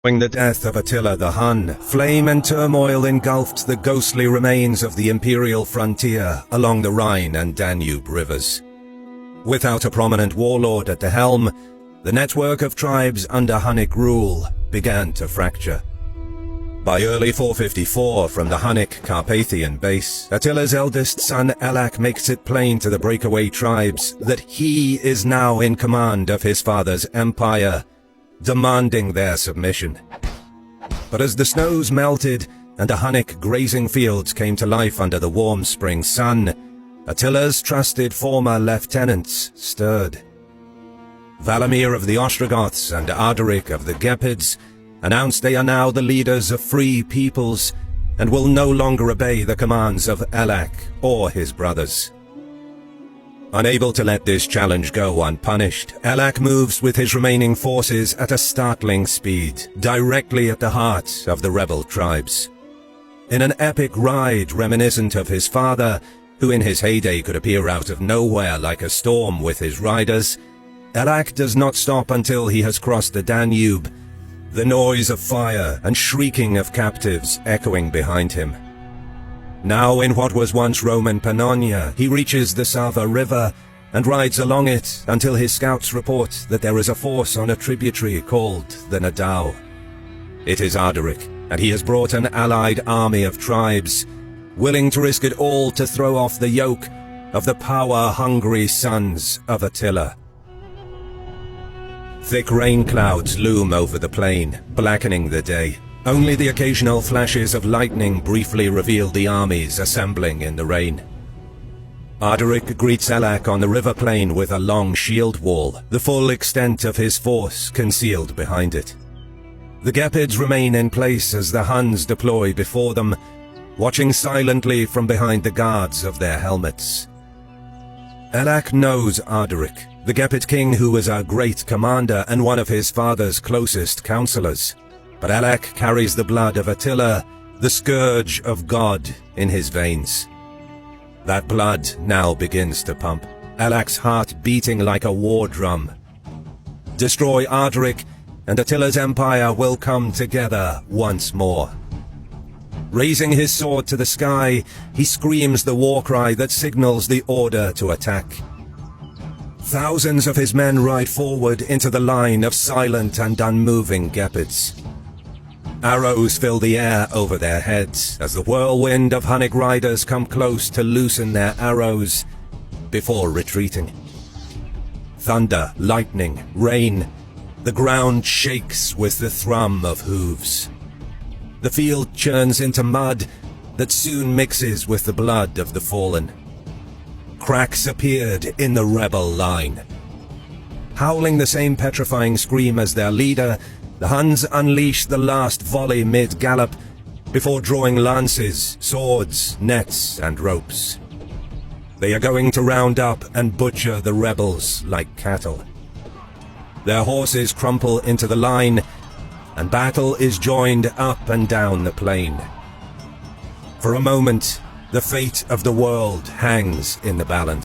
Following the death of Attila the Hun, flame and turmoil engulfed the ghostly remains of the imperial frontier along the Rhine and Danube rivers. Without a prominent warlord at the helm, the network of tribes under Hunnic rule began to fracture. By early 454, from the Hunnic Carpathian base, Attila's eldest son Ellak makes it plain to the breakaway tribes that he is now in command of his father's empire, demanding their submission. But as the snows melted and the Hunnic grazing fields came to life under the warm spring sun, Attila's trusted former lieutenants stirred. Valamir of the Ostrogoths and Ardaric of the Gepids announced they are now the leaders of free peoples and will no longer obey the commands of Ellak or his brothers. Unable to let this challenge go unpunished, Ellak moves with his remaining forces at a startling speed, directly at the heart of the rebel tribes. In an epic ride reminiscent of his father, who in his heyday could appear out of nowhere like a storm with his riders, Ellak does not stop until he has crossed the Danube, the noise of fire and shrieking of captives echoing behind him. Now in what was once Roman Pannonia, he reaches the Sava River and rides along it until his scouts report that there is a force on a tributary called the Nedao. It is Ardaric, and he has brought an allied army of tribes, willing to risk it all to throw off the yoke of the power-hungry sons of Attila. Thick rain clouds loom over the plain, blackening the day. Only the occasional flashes of lightning briefly reveal the armies assembling in the rain. Ardaric greets Ellak on the river plain with a long shield wall, the full extent of his force concealed behind it. The Gepids remain in place as the Huns deploy before them, watching silently from behind the guards of their helmets. Ellak knows Ardaric, the Gepid king who was a great commander and one of his father's closest counselors. But Ellak carries the blood of Attila, the Scourge of God, in his veins. That blood now begins to pump, Ellak's heart beating like a war drum. Destroy Ardaric, and Attila's empire will come together once more. Raising his sword to the sky, he screams the war cry that signals the order to attack. Thousands of his men ride forward into the line of silent and unmoving Gepids. Arrows fill the air over their heads as the whirlwind of Hunnic riders come close to loosen their arrows before retreating. Thunder, lightning, rain, the ground shakes with the thrum of hooves. The field churns into mud that soon mixes with the blood of the fallen. Cracks appeared in the rebel line. Howling the same petrifying scream as their leader, the Huns unleash the last volley mid-gallop before drawing lances, swords, nets, and ropes. They are going to round up and butcher the rebels like cattle. Their horses crumple into the line, and battle is joined up and down the plain. For a moment, the fate of the world hangs in the balance.